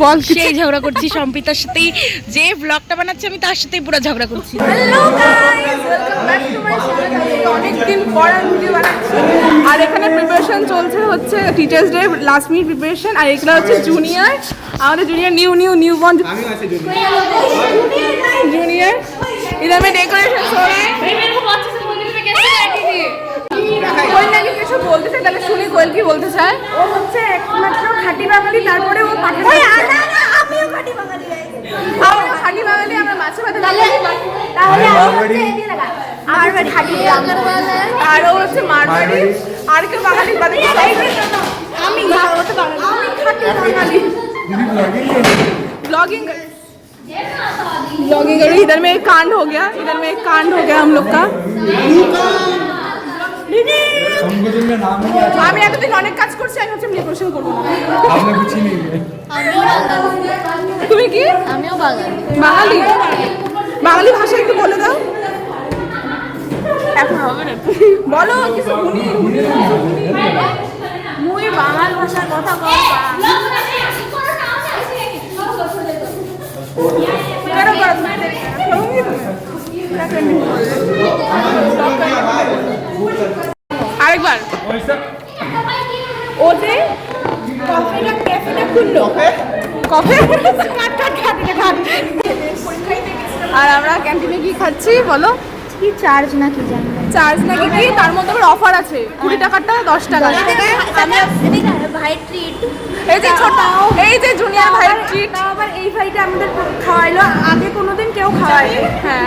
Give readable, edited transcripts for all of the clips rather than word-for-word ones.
বল সেই ঝগড়া করছি সম্প্রীতার সাথেই, যে ব্লগটা বানাচ্ছি আমি তার সাথেই পুরো ঝগড়া করছি। Hello guys, welcome back to my channel. অনেকদিন পর আমি ভিডিও বানাচ্ছি আর এখানে প্রিপারেশন চলছে হচ্ছে teachers day last minute preparation. আর এগুলো হচ্ছে জুনিয়র, আমাদের জুনিয়র নিউ বর্ন জুনিয়র। इधर में डेकोरेशन हो रहा है। কোয়েল নাকি কিছু বলতে চায়, তাহলে শুনি কোয়েল কি বলতে চায়। ও হচ্ছে একমাত্র খাঁটি বাঙালি, তারপরে ও পাঠান। আমিও খাঁটি বাঙালি। আমরা খাঁটি বাঙালি, আমরা মাছে ভাতে তাহলে মারবাড়ি খাঁটি বাঙালি, আর ও হচ্ছে মারবাড়ি। আর কেউ বাঙালি বাদে আমি খাঁটি বাঙালি। ब्लॉगिंग करो। इधर में एक कांड हो गया, हम लोग का। আমি এতদিন অনেক কাজ করছি, আমি হচ্ছে প্রিপারেশন করবো না। তুমি কি? আমিও বাঙালি। বাঙালি ভাষা একটু বলে দাও। এখন হবে না, বলো কিছু শুনি। মুই বাঙাল ভাষার কথা কইবা। আরেকবার ও যে কফিটা ক্যাফেটা খুললো, কফি আর আমরা ক্যান্টিনে কি খাচ্ছি বলো? কি চার্জ নাকি জানি না। চার্জ নাকি কি, তার মধ্যে আবার অফার আছে 20 টাকাটা 10 টাকা। ভাই ট্রিট, এই যে ছোট, এই যে জুনিয়র ভাই ট্রিট। আবার এই ভাইটা আমাদের খাওয়াইলো, আগে কোনোদিন কেউ খাওয়ায়নি। হ্যাঁ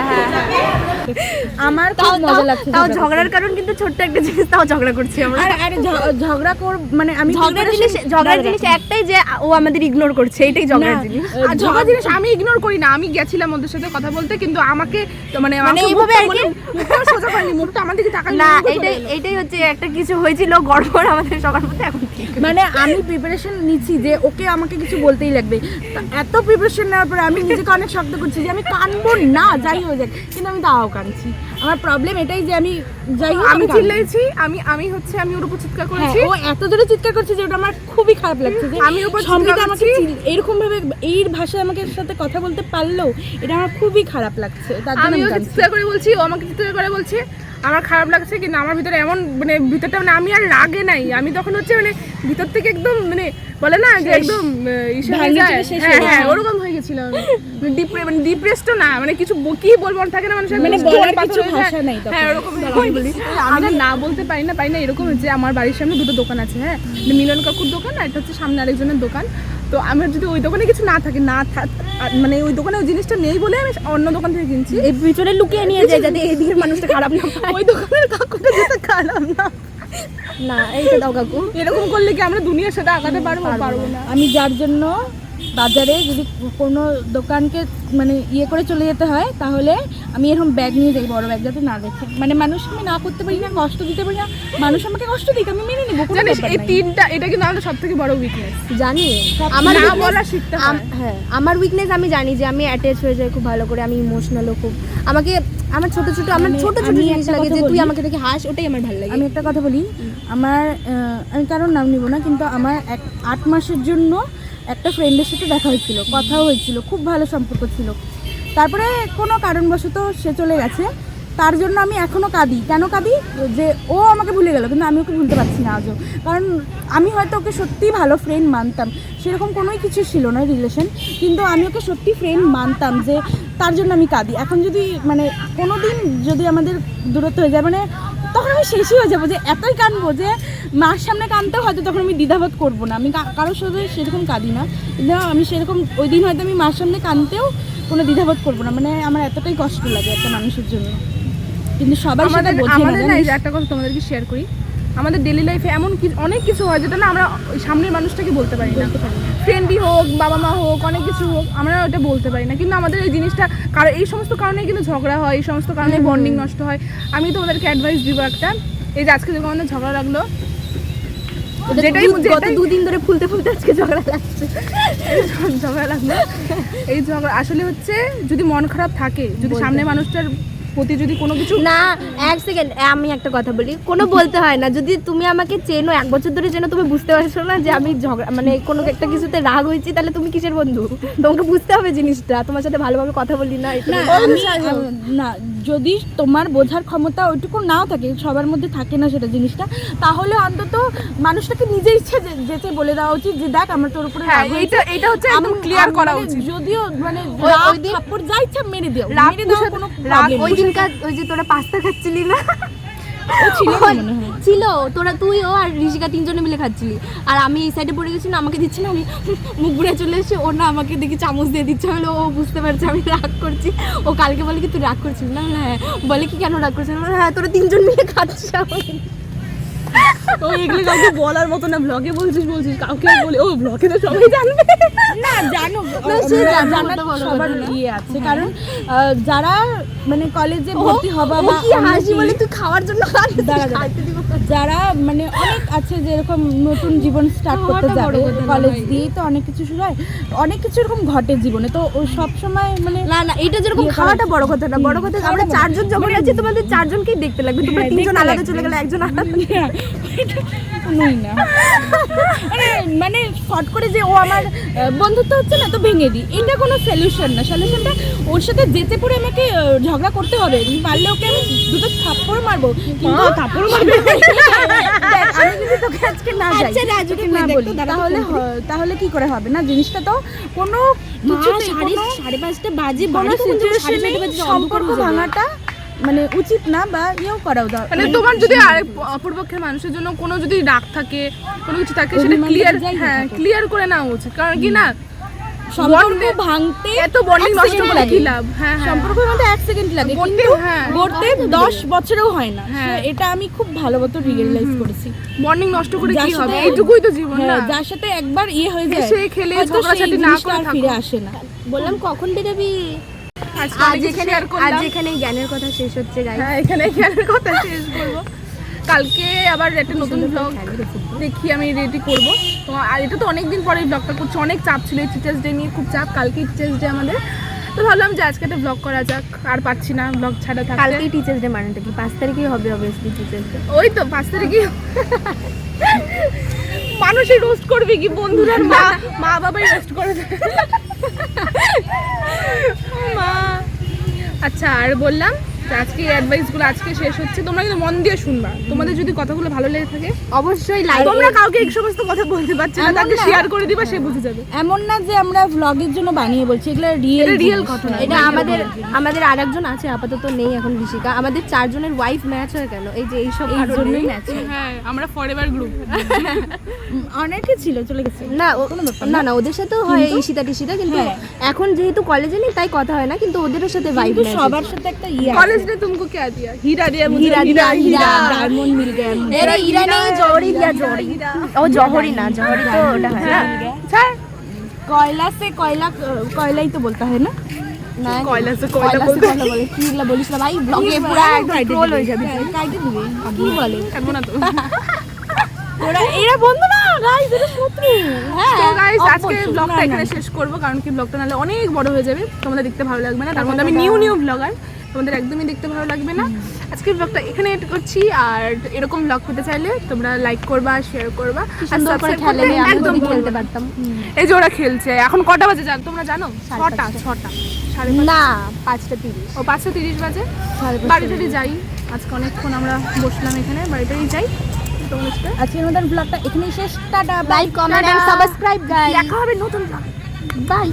আমার খুব মজা লাগছে। তাও ঝগড়ার কারণ কিন্তু ছোট্ট একটা জিনিস, তাও ঝগড়া করছি আমরা। আরে ঝগড়া কর মানে আমি ঝগড়ার জিনিস একটাই যে ও আমাদের ইগনোর করছে, এইটাই ঝগড়ার জিনিস। আর ঝগড়া জিনিস আমি ইগনোর করি না। আমি গেছিলাম ওদের সাথে কথা বলতে, কিন্তু আমাকে মানে এইভাবে আর কি সোজা করেনি, মুখটা আমার দিকে তাকানি না। এইটাই হচ্ছে একটা কিছু হয়েছিল গড়বড় আমাদের সবার মধ্যে। এখন মানে আমি প্রিপারেশন নিচ্ছি যে ওকে আমাকে কিছু বলতেই লাগবে। এত প্রিপারেশন নেওয়ার পরে আমি নিজেকে অনেক শক্ত করছি যে আমি কানবো না, যাই হয়ে যাক, কিন্তু আমি তাও কানছি। আমার প্রবলেম এটাই যে আমি যাই হোক আমি চিল্লাইছি, আমি হচ্ছে আমি ওর উপর চিৎকার করেছি। ও এত জোরে চিৎকার করছে যে ওটা আমার খুবই খারাপ লাগছে যে আমি উপর সম্প্রীতা আমাকে এরকম ভাবে এই ভাষায় আমাকে সাথে কথা বলতে পারলো, এটা আমার খুবই খারাপ লাগছে। তার জন্য আমি আমি ওকে কাঁদছি। চিৎকার করে বলছি, ও আমাকে চিৎকার করে বলছে। আমার খারাপ লাগছে, কিন্তু আমার ভিতরে এমন মানে ভিতরটা মানে আমি আর লাগে নাই। আমি তখন হচ্ছে মানে ভিতর থেকে একদম মানে বলে না যে একদম ইসে হয়ে যায়। হ্যাঁ ওরকম হয়ে গেছিলাম। মানে ডিপ্রেসড না, মানে কিছু কি বলবো থাকে না মানুষের, মানে বলার কিছু ভাষা নাই তখন। হ্যাঁ ওরকম বলি। আমি না বলতে পারি না এরকম হচ্ছে। আমার বাড়ির সামনে দুটো দোকান আছে, হ্যাঁ, মিলন কাকুর দোকান আর এটা হচ্ছে সামনে আরেকজনের দোকান। তো আমার যদি ওই দোকানে কিছু না থাকে মানে ওই দোকানে ওই জিনিসটা নেই বলে আমি অন্য দোকান থেকে কিনছি। এই ভিতরে লুকিয়ে নিয়ে যায় যাতে এই দিকের মানুষটা খারাপ না পায়। ওই দোকানের কাকুটা যেতে খারাপ না, এইটা দাও কাকু। এরকম করলে কি আমরা দুনিয়ার সাথে আগাতে পারবো না। আমি যার জন্য বাজারে যদি কোনো দোকানকে মানে ইয়ে করে চলে যেতে হয়, তাহলে আমি এরকম ব্যাগ নিয়ে যাই, বড় ব্যাগ, যাতে না দেখে। মানে মানুষ আমি না করতে পারি না, কষ্ট দিতে পারি না, মানুষ আমাকে কষ্ট দিক, আমি মেনে নেবো। জানিস এই তিনটা, এটা কিন্তু আমাদের সব থেকে বড় উইকনেস। জানি আমার না বলা শিখতে হয়। হ্যাঁ, আমার উইকনেস আমি জানি যে আমি অ্যাটাচ হয়ে যাই খুব ভালো করে। আমি ইমোশনালও খুব। আমার ছোট ছোট জিনিস লাগে যে তুই আমাকে দেখে হাস, ওটাই আমার ভালো লাগে। আমি একটা কথা বলি, আমি কারোর নাম নিব না, কিন্তু আমার 8 মাসের জন্য একটা ফ্রেন্ডের সাথে দেখা হয়েছিল, কথাও হয়েছিল, খুব ভালো সম্পর্ক ছিল। তারপরে কোনো কারণবশত সে চলে গেছে। তার জন্য আমি এখনও কাঁদি। কেন কাঁদি? যে ও আমাকে ভুলে গেল, কিন্তু আমি ওকে ভুলতে পারছি না আজও। কারণ আমি হয়তো ওকে সত্যিই ভালো ফ্রেন্ড মানতাম, সেরকম কোনোই কিছু ছিল না রিলেশন, কিন্তু আমি ওকে সত্যি ফ্রেন্ড মানতাম, যে তার জন্য আমি কাঁদি। এখন যদি মানে কোনো দিন যদি আমাদের দূরত্ব হয়ে যায়, মানে তখন আমি শেষই হয়ে যাবো, যে এতই কাঁদবো যে মার সামনে কাঁদতেও হয়তো তখন আমি দ্বিধাবোধ করবো না। আমি কারোর সাথে সেরকম কাঁদি না, কিন্তু আমি সেরকম ওই দিন হয়তো আমি মার সামনে কাঁদতেও কোনো দ্বিধাবোধ করবো না। মানে আমার এতটাই কষ্ট লাগে একটা মানুষের জন্য, কিন্তু সবাই সেটা বোঝে না। আমাদের না, এই যে একটা কথা তোমাদেরকে শেয়ার করি, আমাদের ডেলি লাইফে এমন অনেক কিছু হয় যেটা না আমরা ওই সামনের মানুষটাকে বলতে পারি না। ফ্রেন্ডই হোক, বাবা মা হোক, অনেক কিছু হোক, আমরা ওটা বলতে পারি না। কিন্তু আমাদের এই জিনিসটা কারণ এই সমস্ত কারণে কিন্তু ঝগড়া হয়, এই সমস্ত কারণে বন্ডিং নষ্ট হয়। আমি তোমাদেরকে অ্যাডভাইস দিব একটা, এই যে আজকে যখন আমাদের ঝগড়া লাগলো, যেটাই গত 2 দিন ধরে ফুলতে আজকে ঝগড়া লাগছে, ঝগড়া লাগলো। এই ঝগড়া আসলে হচ্ছে যদি মন খারাপ থাকে, যদি সামনে মানুষটার প্রতি যদি কোনো কিছু না, এক সেকেন্ড, আমি একটা কথা বলি, কোনো বলতে হয় না। যদি তুমি আমাকে চেনো, 1 বছর ধরে চেনো, তুমি বুঝতে পারছো না যে আমি ঝগড়া মানে কোনো একটা কিছুতে রাগ হয়েছি, তাহলে তুমি কিসের বন্ধু? তোমাকে বুঝতে হবে জিনিসটা। তোমার সাথে ভালোভাবে কথা বলি না, এটা না না, যদি তোমার বোঝার ক্ষমতা ওইটুকু নাও থাকে, সবার মধ্যে থাকে না সেটা জিনিসটা, তাহলে অন্তত মানুষটাকে নিজের ইচ্ছে যেতে বলে দেওয়া উচিত যে দেখ আমার তোর উপরে হ্যাঁ, রাগ হয়েছে। এটা হচ্ছে একদম ক্লিয়ার করা মানে উচিত। যদিও মানে ওই দিন- থাপ্পড় যা ইচ্ছা মেরে দিও, রাগ মেরে দাও, পুষে- কোনো রাগ problem ওই নেই। দিনকার ওই যে তোরা পাস্তা খাচ্ছিলি না, ও ছিল না মনে হয়। ছিল তোরা, তুই ও আর ঋষিকা 3 জনে মিলে খাচ্ছিলি, আর আমি এই সাইডে পড়ে গেছি না, আমাকে দিচ্ছি না, আমি মুখ ঘুরে চলে এসেছি, ও না আমাকে দেখি চামচ দিয়ে দিচ্ছে, আমি ও বুঝতে পারছে আমি রাগ করছি। ও কালকে বলে কি তুই রাগ করছিস না? হ্যাঁ। বলে কি কেন রাগ করছিস? আমি বললাম, হ্যাঁ তোরা 3 জন মিলে খাচ্ছিস। ও এগুলো কাউকে বলার মতো না, ব্লগে বলছিস কাউকে বলে, ও ব্লগে তো সবাই জানবে। না জানো, না, সে জানো, জানার ওটা বড় সবার কথা না। ইয়ে আছে, কারণ যারা মানে কলেজে ভর্তি হবা ও বা কি হাসি বলে তুই খাওয়ার জন্য দাঁড়া, দাঁড়া। যারা মানে অনেক আছে যে এরকম নতুন জীবন স্টার্ট করতে খাওয়াটা বড় যাবে, কথা না কলেজ ভাই। দিয়েই তো অনেক কিছু শুরু হয়, অনেক কিছু এরকম ঘটে জীবনে, তো ও সব সময় মানে না না, এটা যেরকম ইয়ে করা খাওয়াটা বড় কথা না, বড় কথা আমরা খাওয়াটা 4 জন যখন আছি, তোমাদের 4 জনকেই দেখতে লাগবে, তোমরা হ্যাঁ, 3 জন দেখতে আলাদা লাগবে। চলে গেলে একজন আলাদা। কোনোই না মানে ফট করে যে ও আমার বন্ধুত্ব হচ্ছে না তো ভেঙে দিই, এটা কোনো সলিউশন না। সলিউশনটা ওর সাথে যেতে পড়ে আমাকে ঝগড়া করতে হবে, পারলে ওকে আমি দুটো থাপ্পড় মারবো, কিন্তু থাপ্পড় মারবে আমি যদি তোকে আজকে না যাই, আচ্ছা, রাজুকে তোকে কই না দেখতো, বলি, দাঁড়া তাহলে তাহলে কি করে হবে না? জিনিসটা তো কোনো কিছুতেই কোনো 5:30 বাজে, কোনো সিচুয়েশনে সম্পর্ক ভাঙাটা মানে উচিত না, বা ইয়েও করা উচিত। মানে তোমার যদি অপরপক্ষের মানুষের জন্য কোনো যদি রাগ থাকে, কোনো কিছু থাকে, সেটা অভিমান ক্লিয়ার, যাই হ্যাঁ থাকুক। ক্লিয়ার করে নেওয়া উচিত। কারণ কি না, সম্পর্ক ভাঙতে এত বন্ডিং এক নষ্ট second করে লাগে। কি লাভ? হ্যাঁ হ্যাঁ, সম্পর্কের মধ্যে 1 সেকেন্ড লাগে, গড়তে, কিন্তু হ্যাঁ। গড়তে 10 বছরেও হয় না। হ্যাঁ। এটা আমি খুব ভালো মতো রিয়েলাইজ করেছি। বন্ডিং নষ্ট করে যার কি হবে? সাথে- এইটুকুই তো জীবন না। হ্যাঁ, যার সাথে একবার ইয়ে হয়ে যায়, হেসে খেলে হয়তো ঝগড়াঝাটি সেই না জিনিসটা করে আর থাকো। ফিরে আসে না। বললাম কখন বেরোবি? আজকে আজ অনেক কিছু এখানে share করলাম। আজ এখানে জ্ঞানের কথা শেষ হচ্ছে গাইস। হ্যাঁ, এখানে জ্ঞানের কথা শেষ করবো। কালকে আবার একটা নতুন ব্লগ দেখি আমি রেডি করবো। তো আর এটা তো অনেকদিন পরে ব্লগটা করছি, অনেক চাপ ছিল এই টিচার্স ডে নিয়ে, খুব চাপ। কালকে টিচার্স ডে আমাদের, তো ভাবলাম যে আজকে একটা ব্লগ করা যাক, আর পাচ্ছি না ব্লগ ছাড়া থাকতে। কালকেই টিচার্স ডে, মানেটা কি 5 তারিখেই হবে অবভিয়াসলি টিচার্স ডে। ওই তো 5 তারিখে মানুষই রোস্ট করবে কি, বন্ধুরা মা বাবাই রোস্ট করে দেবে। মা, আচ্ছা আর বললাম যে আজকে অ্যাডভাইসগুলো আজকে শেষ হচ্ছে, তোমরা কিন্তু মন দিয়ে শুনবা। তোমাদের যদি কথাগুলো ভালো লেগে থাকে, অবশ্যই লাইক তোমরা কাউকে এই সমস্ত কথা বলতে পারছো না, এমন তাকে না। শেয়ার করে দিবা, সে বুঝে যাবে। এমন না যে আমরা ভ্লগের জন্য বানিয়ে বলছি, এগুলো রিয়েল এটা real ঘটনা। এটা আমাদের আরেকজন আছে, আপাতত নেই এখন ঋষিকা। আমাদের 4 জনের ওয়াইফ ম্যাচ হয় কেন? এই যে এইসব এই কারণেই জন্যই ম্যাচ। হ্যাঁ, আমরা ফরএভার গ্রুপ। অনেকে ছিল, চলে গেছে। না কোনো ব্যাপার না না, ওদের সাথেও হয় ঈশিতা টিশিতা, কিন্তু হ্যাঁ। এখন যেহেতু কলেজে নেই তাই কথা হয় না, কিন্তু ওদেরও সাথে ওয়াইফ কিন্তু ম্যাচ। সবার সাথে একটা ইয়ে আছে। कॉलेज ने तुमको क्या दिया? हीरा दिया मुझे, हीरा दिया, हीरा। ডায়মন্ড মিল গয়া এরে ইরা নেই, জহরি দিয়া জহরি। ও জহরি না, জহরি তো ওটা হয় না। কয়লা সে কয়লা, কয়লাই তো বলতে হয় না? না कोयला से কয়লা कोयला সে बोलते কয়লা বলে, কি এগুলা বলিস না ভাই, ব্লগে পুরো একদম ট্রোল হয়ে যাবে। কাইটে দিবে কি বলে? करबो ना तो। ওরা এরা বন্ধু না, গাইস এটা শত্রু। হ্যাঁ তো গাইস আজকে অবশ্যই। ব্লগটা না, না। এখানে শেষ করব, কারণ কি ব্লগটা নালে অনেক বড় হয়ে যাবে, তোমাদের দেখতে ভালো লাগবে না। তার মধ্যে আমি নিউ ব্লগার, তোমাদের একদমই দেখতে ভালো লাগবে না। আজকে ব্লগটা এখানে এড করছি, আর এরকম ব্লগ পেতে চাইলে তোমরা লাইক করবা, শেয়ার করবা, আর সুন্দর করে সাবস্ক্রাইব খেলে করবে আমি একদম যদি ভুলবে খেলতে না। পারতাম। এই যে ওরা খেলছে, এখন কটা বাজে জানো তোমরা জানো? 6টা 5:30। না 5:30। ও 5:30 বাজে। বাড়িটারি যাই, আজকে অনেকক্ষণ আমরা বসলাম এখানে, বাড়িটারি যাই। তোমাদের সাথে আজকের আমাদের ব্লগটা এখানেই শেষ। টাটা, like comment and subscribe guys. দেখা হবে নতুন ব্লগ। বাই।